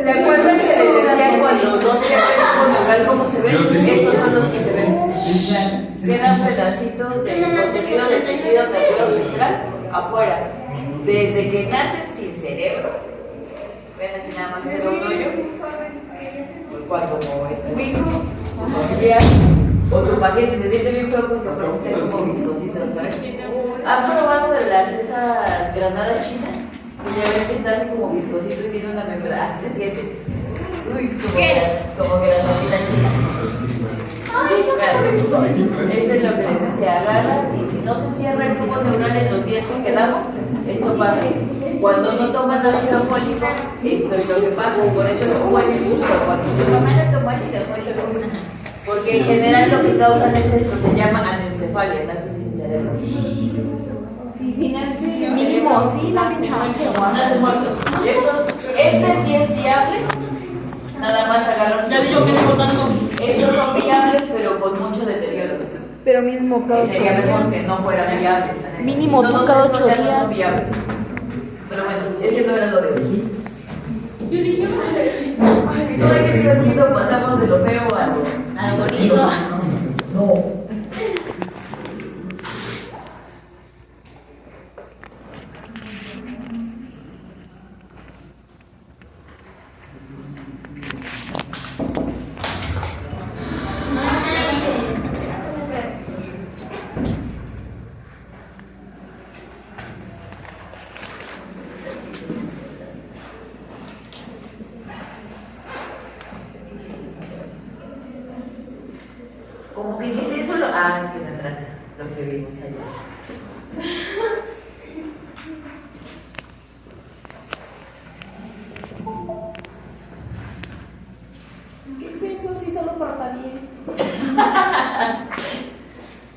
¿Se acuerdan que les decía cuando no se ve cómo se ven? Estos son los que se ven. Quedan pedacitos del contenido del tejido nervioso central afuera. Desde que nacen sin cerebro. Ven aquí nada más queda un hoyo. Cuando es tu hijo, tu familiar o tu paciente se siente bien feo porque estén como viscositos, ¿sabes? ¿Han probado de esas granadas chinas? Que ya ves que está así como viscosito y tiene una membrana, así se siente. Uy, como granadita china. Esto es lo que les decía, agarra y si no se cierra el tubo neural en los 10 que quedamos, esto pasa. Cuando no toman ácido fólico, esto es lo que pasa, por eso es un buen insulto. Cuando tu mamá no toma ácido fólico, porque en general lo que causan es esto, se llama anencefalia, nacen sin cerebro. Y sin el mínimo, sí, nacen muertos. Este sí es viable. Nada más agarras. Ya vi yo que le tanto. Estos son viables, pero con mucho deterioro. Pero mínimo cada 8 días. Sería mejor que no fueran viables. Mínimo cada 8 días. No son viables. Pero bueno, ese no era lo de hoy. Yo dije, Y todo qué divertido, pasamos de lo feo a lo bonito. No. Como que dice eso lo. Ah, es que me atrasa lo que vimos allá. ¿Qué es eso? Sí, solo portaría.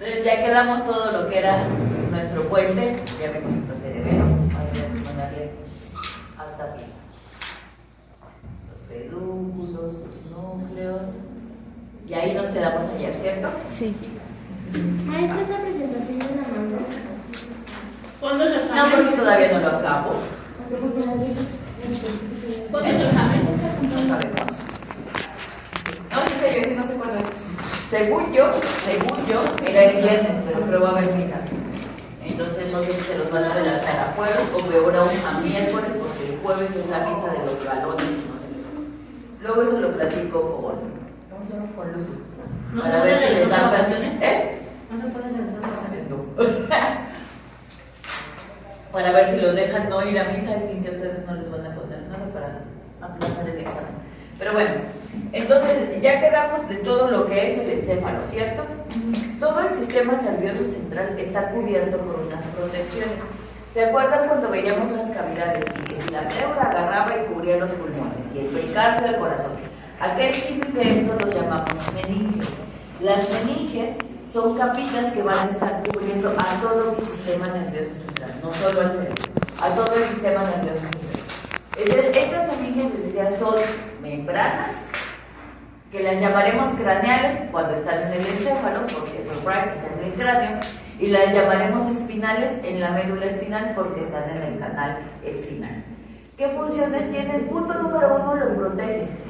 Entonces ya quedamos todo lo que era nuestro puente. Ya vimos nuestro cerebelo. Ahora voy a ponerle alta pila. Los pedúnculos, los núcleos. Y ahí nos quedamos ayer, ¿cierto? Sí. Maestra, esa presentación de la mano. ¿cuándo es el No, examen? porque todavía no lo acabo. ¿Cuándo es el examen? No sabemos. No, en serio, sí, no sé cuándo es. Según yo, era el viernes, pero creo va a haber misa. Entonces no sé si se los van a adelantar a jueves o peor aún a miércoles, porque el jueves es la misa de los galones y no sé qué. Luego eso lo platico con Lucy. ¿No Para se ver pueden si les dan vacaciones? ¿Eh? No se pueden levantar vacaciones. No. Para ver si los dejan no ir a misa y que ustedes no les van a poner nada para aplazar el examen. Pero bueno, entonces ya quedamos de todo lo que es el encéfalo, ¿cierto? Todo el sistema nervioso central está cubierto por unas protecciones. ¿Se acuerdan cuando veíamos las cavidades? Y que si la pleura agarraba y cubría los pulmones, y el pericardio el corazón. Aquel signo de esto los llamamos meninges. Las meninges son capitas que van a estar cubriendo a todo mi sistema nervioso central, no solo al cerebro, a todo el sistema nervioso central. Entonces, estas meninges, les decía, son membranas que las llamaremos craneales cuando están en el encéfalo, porque surprise, están en el cráneo, y las llamaremos espinales en la médula espinal porque están en el canal espinal. ¿Qué funciones tienen? Punto número 1, lo protegen.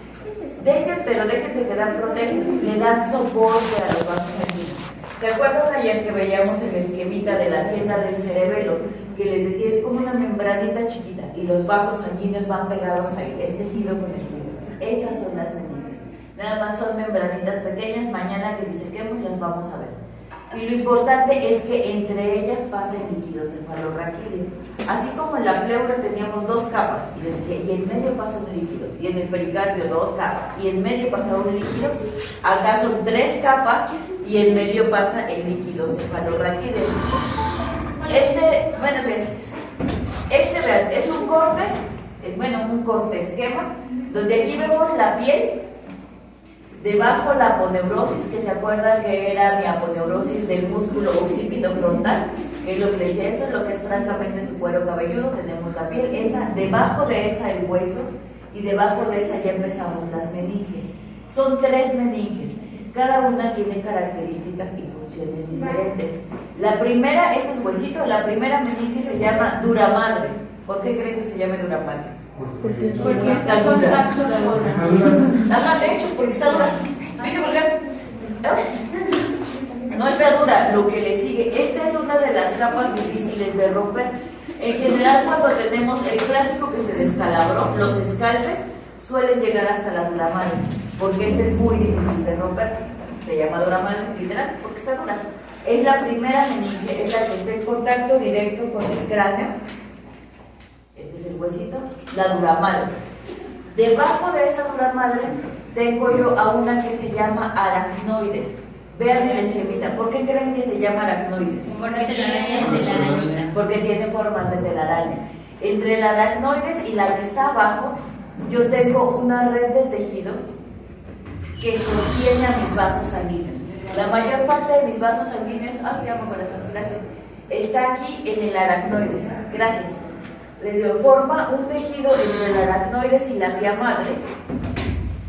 Pero dejen de quedar protegen, le dan soporte a los vasos sanguíneos. ¿Se acuerdan ayer que veíamos el esquemita de la tienda del cerebelo? Que les decía, es como una membranita chiquita y los vasos sanguíneos van pegados ahí, es tejido con tejido. Esas son las meninges. Nada más son membranitas pequeñas, mañana que disequemos las vamos a ver. Y lo importante es que entre ellas pasen líquidos cefalorraquídeo. Así como en la pleura teníamos 2 capas y en medio pasa un líquido, y en el pericardio 2 capas y en medio pasa un líquido, acá son 3 capas y en medio pasa el líquido cefalorraquídeo. Vean, es un corte, un corte esquema, donde aquí vemos la piel. Debajo la aponeurosis, que se acuerdan que era mi aponeurosis del músculo occipito frontal, que es lo que le decía, esto es lo que es francamente su cuero cabelludo, tenemos la piel, debajo de esa el hueso, y debajo de esa ya empezamos las meninges. Son 3 meninges, cada una tiene características y funciones diferentes. La primera, esto es huesito, la primera meninge se llama dura madre. ¿Por qué creen que se llame Duramadre? Porque está está dura. contacto con Ajá, de hecho, porque está dura. Mire, vulgar. No está dura, lo que le sigue. Esta es una de las capas difíciles de romper. En general, cuando tenemos el clásico que se descalabró, los escalpes suelen llegar hasta la duramadre, porque este es muy difícil de romper. Se llama duramadre literal porque está dura. Es la primera meninge, es la que está en contacto directo con el cráneo. Este es el huesito, la duramadre. Debajo de esa duramadre tengo yo a una que se llama aracnoides. Vean el esquemita. ¿Por qué creen que se llama aracnoides? Porque telaraña. Porque tiene formas de telaraña. Entre la aracnoides y la que está abajo, yo tengo una red de tejido que sostiene a mis vasos sanguíneos. La mayor parte de mis vasos sanguíneos, te amo corazón, gracias, está aquí en el aracnoides. Gracias. Le digo, forma un tejido entre el aracnoides y la vía madre,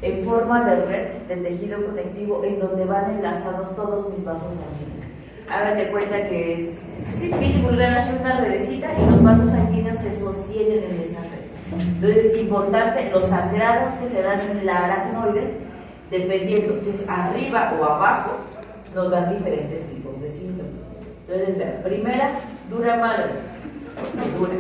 en forma de red de tejido conectivo, en donde van enlazados todos mis vasos sanguíneos. Hágate cuenta que es, sí, hace una redecita y los vasos sanguíneos se sostienen en esa red. Entonces es importante, los sangrados que se dan en la aracnoides, dependiendo si es arriba o abajo, nos dan diferentes tipos de síntomas. Entonces, la primera, duramadre, dura,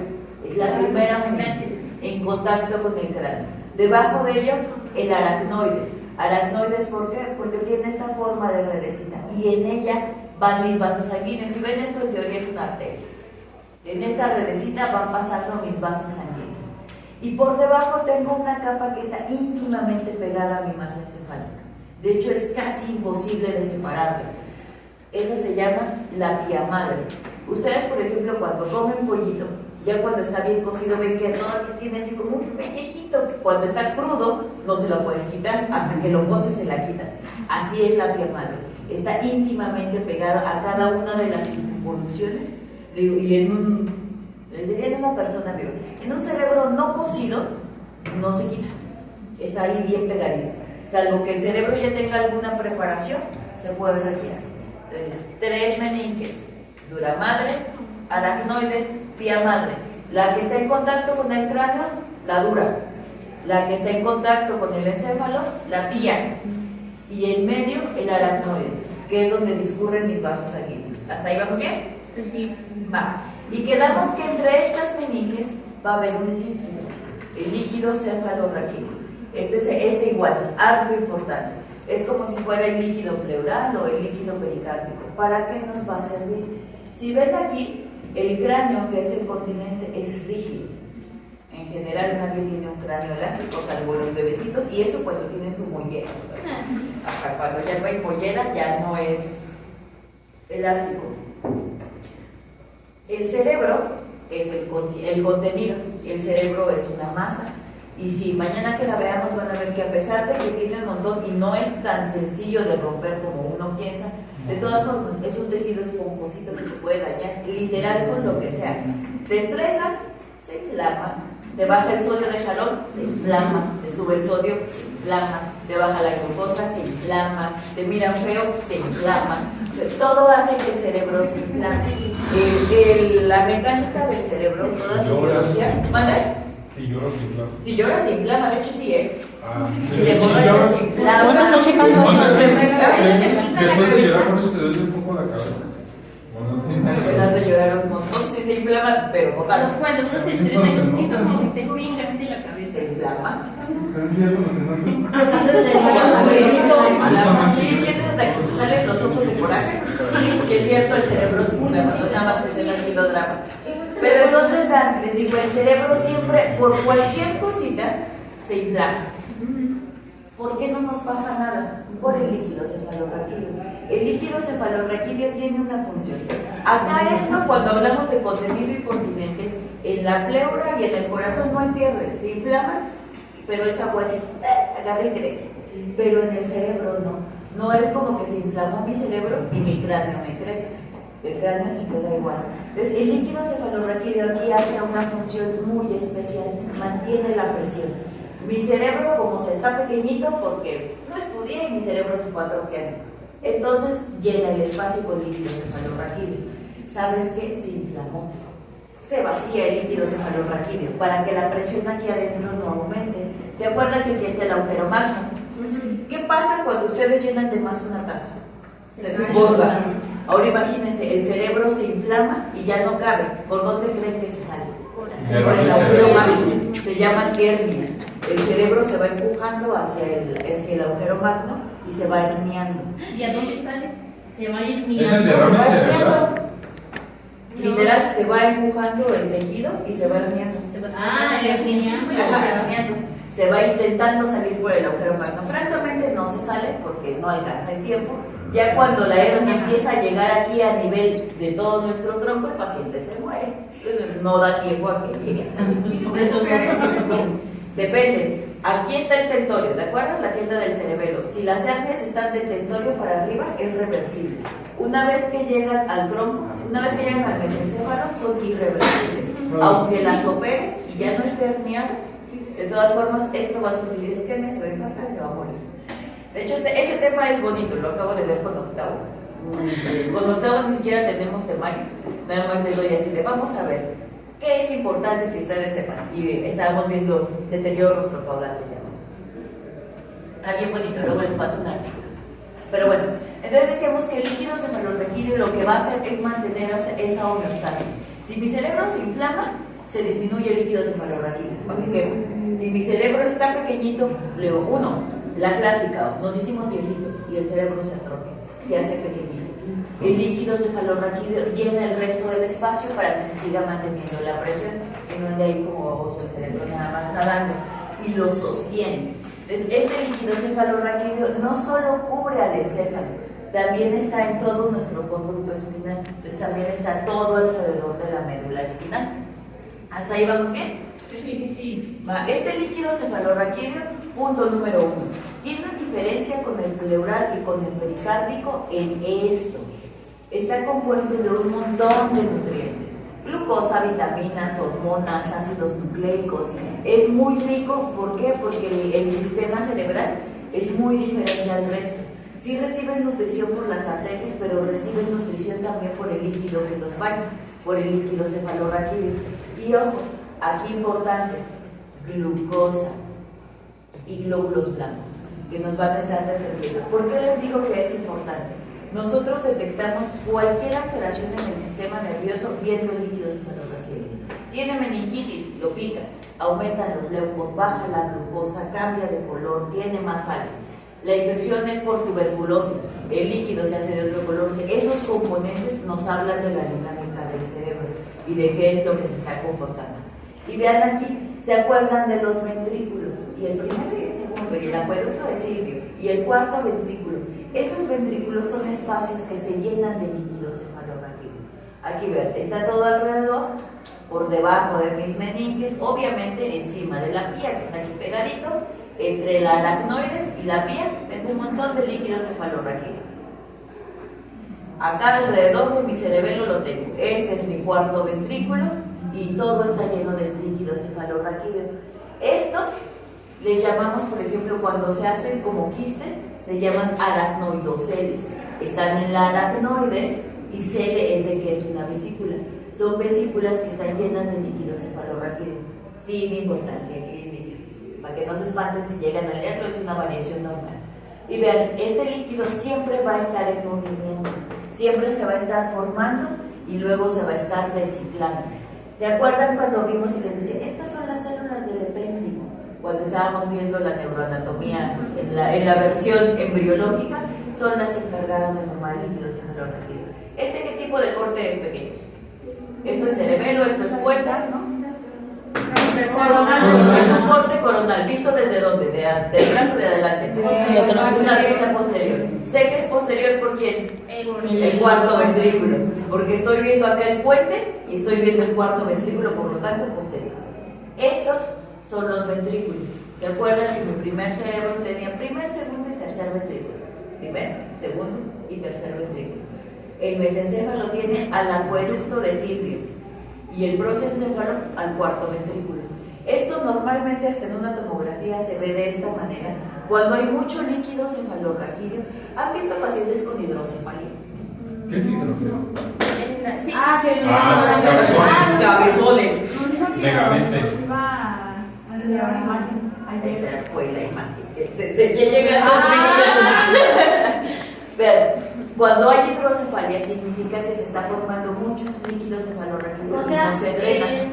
es la primera meninge en contacto con el cráneo. Debajo de ellos, el aracnoides. Aracnoides, ¿por qué? Porque tiene esta forma de redecita y en ella van mis vasos sanguíneos. Si ven esto, en teoría es una arteria. En esta redecita van pasando mis vasos sanguíneos. Y por debajo tengo una capa que está íntimamente pegada a mi masa encefálica. De hecho, es casi imposible de separarlas. Esa se llama la vía madre. Ustedes, por ejemplo, cuando comen pollito, ya cuando está bien cocido, ven que todo aquí tiene así como un pellejito, que cuando está crudo no se lo puedes quitar, hasta que lo coces se la quitas. Así es la vía madre. Está íntimamente pegada a cada una de las involuciones. Y en un... les diría en una persona viva, en un cerebro no cocido no se quita, está ahí bien pegadito, salvo que el cerebro ya tenga alguna preparación, se puede retirar. Entonces, 3 meninges, duramadre, aracnoides, vía madre. La que está en contacto con el cráneo, la dura. La que está en contacto con el encéfalo, la vía. Y en medio, el aracnoide, que es donde discurren mis vasos sanguíneos. ¿Hasta ahí vamos bien? Sí. Va. Y quedamos que entre estas meninges va a haber un líquido, el líquido cefalorraquídeo. Este igual, algo importante. Es como si fuera el líquido pleural o el líquido pericárdico. ¿Para qué nos va a servir? Si ven aquí, el cráneo, que es el continente, es rígido. En general nadie tiene un cráneo elástico, salvo los bebecitos, y eso cuando tienen su mollera. Hasta cuando ya no hay mollera, ya no es elástico. El cerebro es el contenido, el cerebro es una masa. Y si mañana que la veamos van a ver que a pesar de que tiene un montón y no es tan sencillo de romper como uno piensa, de todas formas es un tejido esponjosito que se puede dañar literal con lo que sea. Te estresas, se inflama, te baja el sodio de jalón, se inflama, te sube el sodio, se inflama, te baja la glucosa, se inflama, te miran feo, se inflama. Todo hace que el cerebro se inflame. La mecánica del cerebro, toda su biología. ¿Mande? Si llora, se inflama. Si llora, se inflama, de hecho sí, ¿eh? Si Sí, te borrachas, se inflama. Bueno, no checando eso. Después de llorar, por eso te duele un poco la cabeza. Empezar de llorar un montón, sí se inflama, pero total. Cuando uno se estresa, yo siento como que tengo bien grande la cabeza. Se inflama. Ah, Sí, sientes hasta que se te salen los ojos de coraje. Sí, es cierto, el cerebro se inflama, no nada más que estén haciendo drama. Pero entonces, les digo, el cerebro siempre, por cualquier cosita, se inflama. ¿Por qué no nos pasa nada? Por el líquido cefalorraquídeo. El líquido cefalorraquídeo tiene una función. Acá esto, cuando hablamos de contenido y continente, en la pleura y en el corazón no hay pierde, se inflama, pero esa agua agarra y crece. Pero en el cerebro no. No es como que se inflamó mi cerebro y mi cráneo me crece. El cráneo se queda igual. Entonces, el líquido cefalorraquídeo aquí hace una función muy especial, mantiene la presión. Mi cerebro, como se está pequeñito, porque no estudié y mi cerebro se fue atrofiando, entonces llena el espacio con líquido cefalorraquídeo. ¿Sabes qué? Se inflamó. se vacía el líquido cefalorraquídeo para que la presión aquí adentro no aumente. ¿Se acuerdan que aquí está el agujero magno? ¿Qué pasa cuando ustedes llenan de más una taza? Se desborda. Ahora imagínense, el cerebro se inflama y ya no cabe. ¿Por dónde creen que se sale? Por el agujero magno. Se llama hernia. El cerebro se va empujando hacia el agujero magno y se va herniando. ¿Y a dónde sale? Se va a ir Es el mirando. derrame Se va cerebral. herniando. Literal, se va empujando el tejido y se va herniando. Ah, el herniando. Ajá, herniando. Se va intentando salir por el agujero magno. Francamente no se sale porque no alcanza el tiempo. Ya cuando la hernia empieza a llegar aquí a nivel de todo nuestro tronco, el paciente se muere. Entonces, no da tiempo a que llegue hasta aquí. Depende. Aquí está el tentorio, ¿de acuerdo? La tienda del cerebelo. Si las hernias están del tentorio para arriba, es reversible. Una vez que llegan al tronco, una vez que llegan al mesencéfalo, son irreversibles. Aunque las operes y ya no esté herniado, de todas formas, esto va a sufrir isquemia, se va a infartar y se va a morir. De hecho, ese tema es bonito, lo acabo de ver con Octavo. Con Octavo ni siquiera tenemos temario, nada más les doy así de vamos a ver qué es importante que ustedes sepan. Y estábamos viendo deterioro rostrocaudal, se llama. Está bien bonito, luego les paso un artículo. Pero bueno, entonces decíamos que el líquido cefalorraquídeo lo que va a hacer es mantener esa homeostasis. Si mi cerebro se inflama, se disminuye el líquido cefalorraquídeo. ¿Para qué quemo? Si mi cerebro está pequeñito, leo la clásica, nos hicimos viejitos y el cerebro se atrofia, se hace pequeñito. El líquido cefalorraquídeo llena el resto del espacio para que se siga manteniendo la presión y no ande ahí como baboso el cerebro nada más nadando y lo sostiene. Entonces, este líquido cefalorraquídeo no solo cubre al encéfalo, también está en todo nuestro conducto espinal, entonces también está todo alrededor de la médula espinal. ¿Hasta ahí vamos bien? Sí. Este líquido cefalorraquídeo, punto número 1, tiene una diferencia con el pleural y con el pericárdico en esto. Está compuesto de un montón de nutrientes. Glucosa, vitaminas, hormonas, ácidos nucleicos. Es muy rico, ¿por qué? Porque el sistema cerebral es muy diferente al resto. Sí reciben nutrición por las arterias, pero reciben nutrición también por el líquido que los baña, por el líquido cefalorraquídeo. Y ojo, aquí importante, glucosa y glóbulos blancos, que nos van a estar defendiendo. ¿Por qué les digo que es importante? Nosotros detectamos cualquier alteración en el sistema nervioso viendo el líquido cefalorraquídeo. Tiene meningitis, lo picas, aumentan los leucos, baja la glucosa, cambia de color, tiene más sales. La infección es por tuberculosis, el líquido se hace de otro color. Esos componentes nos hablan de la dinámica del cerebro y de qué es lo que se está comportando. Y vean aquí, ¿se acuerdan de los ventrículos? Y el primero y el segundo, y el acueducto de Silvio, y el cuarto ventrículo. Esos ventrículos son espacios que se llenan de líquido cefalorraquídeo. Aquí vean, está todo alrededor, por debajo de mis meninges, obviamente encima de la pía, que está aquí pegadito, entre el aracnoides y la pía, tengo un montón de líquido cefalorraquídeo. Acá alrededor de mi cerebelo lo tengo. Este es mi cuarto ventrículo y todo está lleno de líquido cefalorraquídeo. Estos les llamamos, por ejemplo, cuando se hacen como quistes, se llaman aracnoidoceles. Están en la aracnoides y cele es de que es una vesícula. Son vesículas que están llenas de líquido cefalorraquídeo. Sin importancia, para que no se espanten si llegan a leerlo, es una variación normal. Y vean, este líquido siempre va a estar en movimiento, siempre se va a estar formando y luego se va a estar reciclando. ¿Se acuerdan cuando vimos y les decía, estas son las células del epéndimo? Cuando estábamos viendo la neuroanatomía en la versión embriológica, son las encargadas de formar el líquido cefalorraquídeo. ¿Qué tipo de corte es pequeño? Esto es cerebelo, esto es puerta, ¿no? Es un corte coronal, ¿visto desde dónde? ¿De atrás o de adelante? Una vista posterior. Sé que es posterior por quién. El cuarto ventrículo, porque estoy viendo acá el puente y estoy viendo el cuarto ventrículo, por lo tanto posterior. Estos son los ventrículos. ¿Se acuerdan que mi primer cerebro tenía primer, segundo y tercer ventrículo? Primer, segundo y tercer ventrículo. El mesencéfalo tiene al acueducto de Silvio y el prosencéfalo al cuarto ventrículo. Esto normalmente hasta en una tomografía se ve de esta manera. Cuando hay mucho líquido cefalorraquídeo, ¿han visto pacientes con hidrocefalia? ¿Qué es hidrocefalia? Sí. cabezones. Cabezones. Megamente. Esa fue la imagen. Ya llegando Vean, cuando hay hidrocefalia significa que se está formando muchos líquidos cefalorraquídeos O y sea, no se drenan.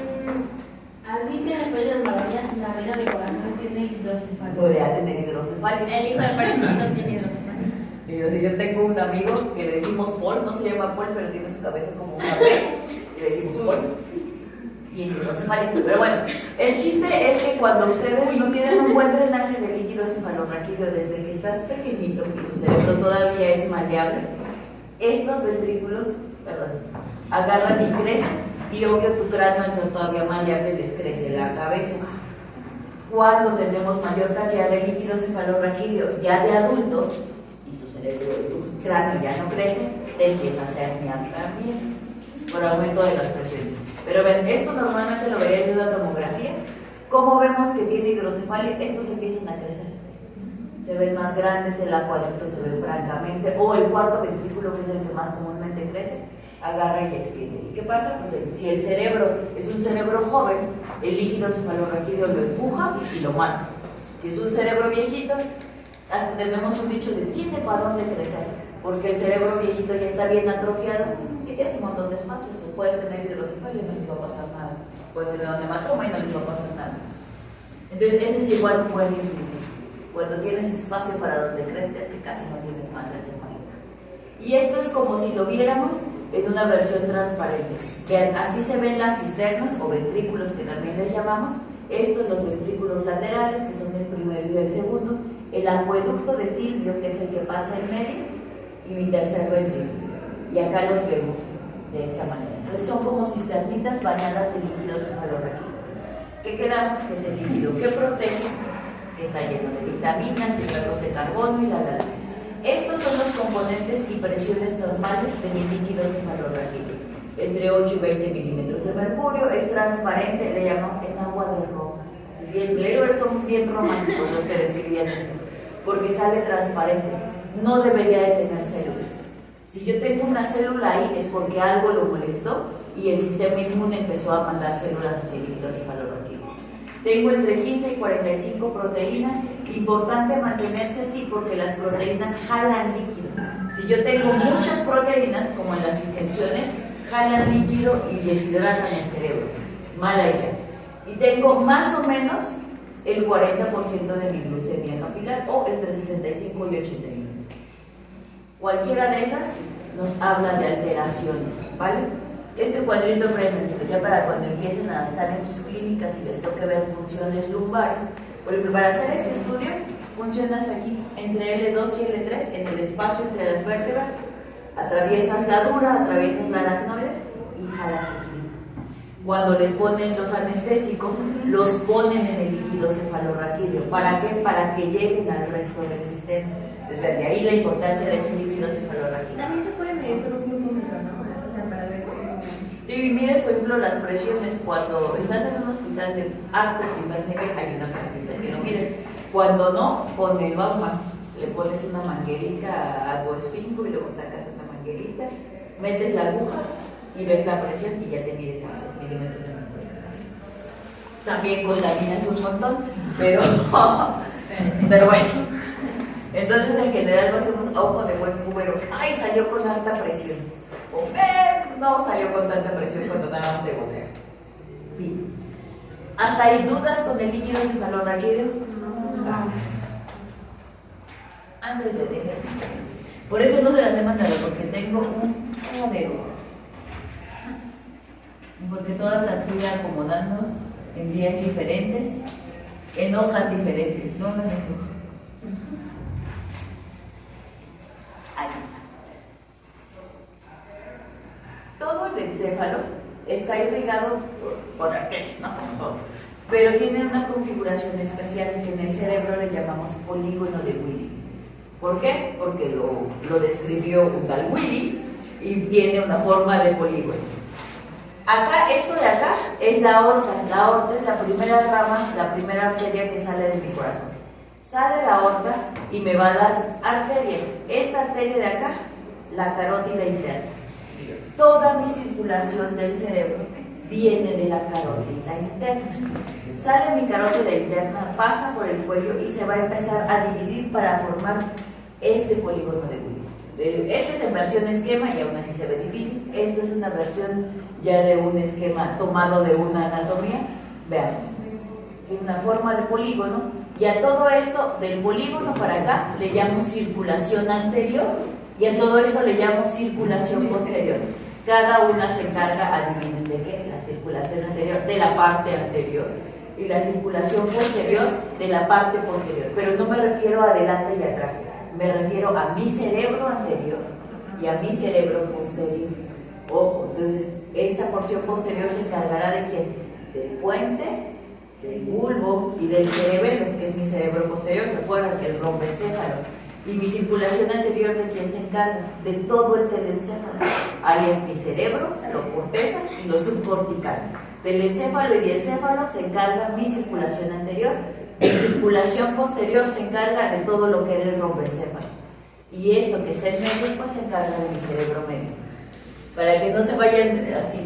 Alicia después de las maravillas, la reina de corazones tiene hidrocefalia. Podría tener hidrocefalia. El hijo de Paris Hilton tiene hidrocefalia. Y yo tengo un amigo que le decimos Paul, no se llama Paul, pero tiene su cabeza como una B, y le decimos Paul. Tiene hidrocefalia. Pero bueno, el chiste es que cuando ustedes no tienen un buen drenaje de líquido cefalorraquídeo desde que estás pequeñito y tu cerebro todavía es maleable, estos ventrículos, agarran y crecen. Y obvio tu cráneo al ser todavía maleable les crece la cabeza. Cuando tenemos mayor cantidad de líquido cefalorraquídeo ya de adultos y tu cerebro y tu cráneo ya no crecen, te empieza a herniar también por aumento de las presiones. Pero ven, esto normalmente lo veréis en una tomografía. ¿Cómo vemos que tiene hidrocefalia? Estos empiezan a crecer. Se ven más grandes, el acueducto se ve francamente, o el cuarto ventrículo, que es el que más comúnmente crece, agarra y extiende. ¿Y qué pasa? Pues si el cerebro es un cerebro joven, el líquido cefalorraquídeo lo empuja y lo mata. Si es un cerebro viejito, hasta tenemos un dicho de tiene para dónde crecer, porque el cerebro viejito ya está bien atrofiado y tienes un montón de espacio. O sea, puedes tener hidrocefalia y no les va a pasar nada. Puedes tener un hematoma y no les va a pasar nada. Entonces, ese es igual un buen insulto. Cuando tienes espacio para donde crezcas, que casi no tienes masa encefálica. Y esto es como si lo viéramos en una versión transparente. Vean, así se ven las cisternas o ventrículos, que también les llamamos. Estos los ventrículos laterales, que son el primero y el segundo. El acueducto de Silvio, que es el que pasa en medio, y mi tercer ventrículo. Y acá los vemos de esta manera. Entonces son como cisternitas bañadas de líquido cefalorraquídeo. ¿Qué quedamos? Que es el líquido que protege, que está lleno de vitaminas, hidratos de carbono y la. Estos son los componentes y presiones normales de mi líquido cefalorraquídeo. Entre 8 y 20 milímetros de mercurio, es transparente, le llamamos en agua de roca. Son bien románticos los que describían esto, porque sale transparente. No debería de tener células. Si yo tengo una célula ahí es porque algo lo molestó y el sistema inmune empezó a mandar células hacia el líquido cefalorraquídeo. Tengo entre 15 y 45 proteínas. Importante mantenerse así porque las proteínas jalan líquido. Si yo tengo muchas proteínas, como en las infecciones, jalan líquido y deshidratan el cerebro. Mala idea. Y tengo más o menos el 40% de mi glucemia capilar, o entre 65 y 81. Cualquiera de esas nos habla de alteraciones, ¿vale? Este cuadrito préndenselo ya para cuando empiecen a estar en sus clínicas y les toque ver funciones lumbares. Por ejemplo, para hacer este estudio, funcionas aquí, entre L2 y L3, en el espacio entre las vértebras, atraviesas la dura, atraviesas la aracnoides y jalas líquido. Cuando les ponen los anestésicos, los ponen en el líquido cefalorraquídeo. ¿Para qué? Para que lleguen al resto del sistema. Entonces, de ahí la importancia de ese líquido cefalorraquídeo. También se puede medir con un glucómetro, ¿no? O sea, para ver cómo. Y mides, por ejemplo, las presiones cuando estás en un hospital de alto primer nivel, hay una cantidad que lo mide. Cuando no, con el Bauman, le pones una manguerita a tu esfingo y luego sacas una manguerita, metes la aguja y ves la presión y ya te mide los milímetros de mercurio. También contaminas un montón, pero bueno. Entonces, en general, no hacemos ojo de buen cubero. ¡Ay, salió con alta presión! O no salió con tanta presión cuando nada más de botea. Fin. ¿Hasta ahí dudas con el líquido cefalorraquídeo? No. Antes de dejar. Por eso no se las he mandado, porque tengo un jadeo. Porque todas las fui acomodando en días diferentes, en hojas diferentes, no en hojas. Ahí está. Todo el encéfalo está irrigado por arterias, no por todo, pero tiene una configuración especial que en el cerebro le llamamos polígono de Willis. ¿Por qué? Porque lo describió un tal Willis y tiene una forma de polígono. Acá, esto de acá es la aorta. La aorta es la primera rama, la primera arteria que sale de mi corazón. Sale la aorta y me va a dar arterias. Esta arteria de acá, la carótida interna. toda mi circulación del cerebro viene de la carótida interna. Sale mi carótida interna, pasa por el cuello y se va a empezar a dividir para formar este polígono de Willis. Este es en versión esquema y aún así se ve difícil. Esto es una versión ya de un esquema tomado de una anatomía. Vean, tiene una forma de polígono y a todo esto del polígono para acá le llamo circulación anterior y a todo esto le llamo circulación posterior. Cada una se encarga, adivinen de qué, la circulación anterior de la parte anterior y la circulación posterior de la parte posterior. Pero no me refiero a adelante y atrás, me refiero a mi cerebro anterior y a mi cerebro posterior. Ojo, entonces esta porción posterior se encargará de quién, del puente, del bulbo y del cerebelo, que es mi cerebro posterior. ¿Se acuerdan que el rompencéfalo? Y mi circulación anterior, ¿de quién se encarga? De todo el telencéfalo. Ahí es mi cerebro, lo corteza y lo subcortical. Del encéfalo y del encéfalo se encarga mi circulación anterior. Mi circulación posterior se encarga de todo lo que era el rompencéfalo. Y esto que está en medio, pues se encarga de mi cerebro medio. Para que no se vayan así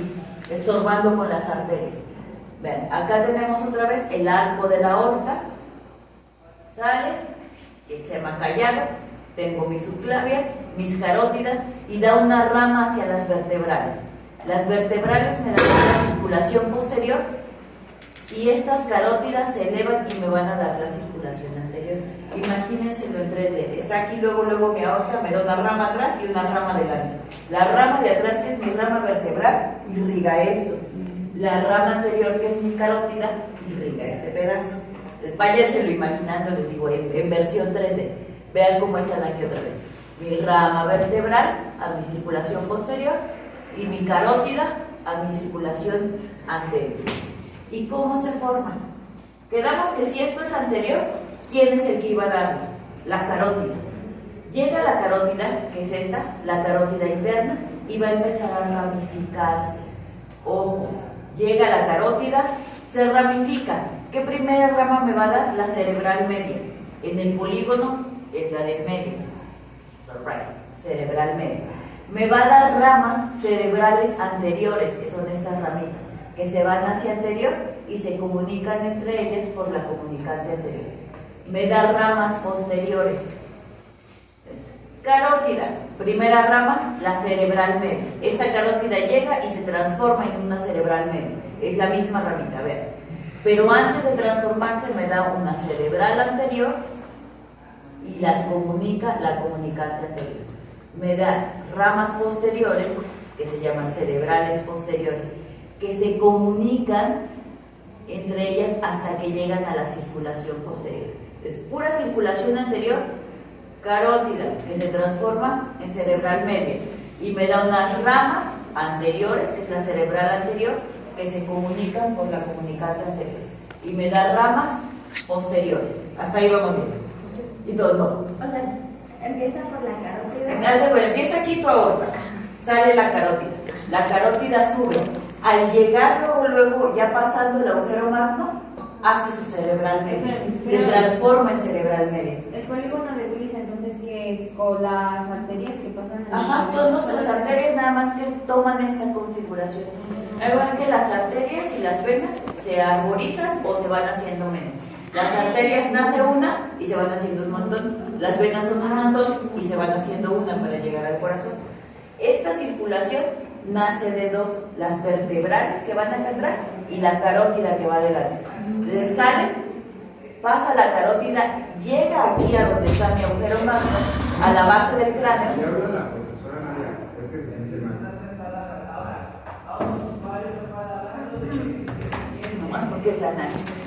estorbando con las arterias. Vean, acá tenemos otra vez el arco de la aorta. Sale. Se me ha callado, tengo mis subclavias, mis carótidas y da una rama hacia las vertebrales. Las vertebrales me dan la circulación posterior y estas carótidas se elevan y me van a dar la circulación anterior. Imagínenselo en 3D. Está aquí luego mi aorta, me da una rama atrás y una rama adelante. La rama de atrás, que es mi rama vertebral, irriga esto. La rama anterior, que es mi carótida, irriga este pedazo. Entonces, váyanselo imaginando, les digo, en versión 3D. Vean cómo están aquí otra vez. Mi rama vertebral a mi circulación posterior y mi carótida a mi circulación anterior. ¿Y cómo se forman? Quedamos que si esto es anterior, ¿quién es el que iba a darle? La carótida. Llega la carótida, que es esta, la carótida interna, y va a empezar a ramificarse. Ojo, llega la carótida, se ramifica. ¿Qué primera rama me va a dar? La cerebral media. En el polígono es la del medio. Surprise. Cerebral media. Me va a dar ramas cerebrales anteriores, que son estas ramitas, que se van hacia anterior y se comunican entre ellas por la comunicante anterior. Me da ramas posteriores. Carótida, primera rama, la cerebral media. Esta carótida llega y se transforma en una cerebral media. Es la misma ramita, vean. Pero antes de transformarse me da una cerebral anterior y las comunica la comunicante anterior. Me da ramas posteriores, que se llaman cerebrales posteriores, que se comunican entre ellas hasta que llegan a la circulación posterior. Es pura circulación anterior, carótida, que se transforma en cerebral media y me da unas ramas anteriores, que es la cerebral anterior, que se comunican por la comunicante anterior y me da ramas posteriores. Hasta ahí vamos bien. Y todo no. O sea, empieza por la carótida. Empieza aquí tu aorta, sale la carótida sube. Al llegar luego ya pasando el agujero magno, hace su cerebral media, se transforma en cerebral media. El polígono de Willis, entonces, ¿qué es? ¿Con las arterias que pasan en Ajá, son las arterias nada más que toman esta configuración. Igual que las arterias y las venas se arborizan o se van haciendo menos. Las arterias nace una y se van haciendo un montón. Las venas son un montón y se van haciendo una para llegar al corazón. Esta circulación nace de dos, las vertebrales que van acá atrás y la carótida que va adelante. Le sale, pasa la carótida, llega aquí a donde está mi agujero magno, a la base del cráneo. Ya habla la profesora Nadia, es que se siente mal. Nomás porque es la nariz.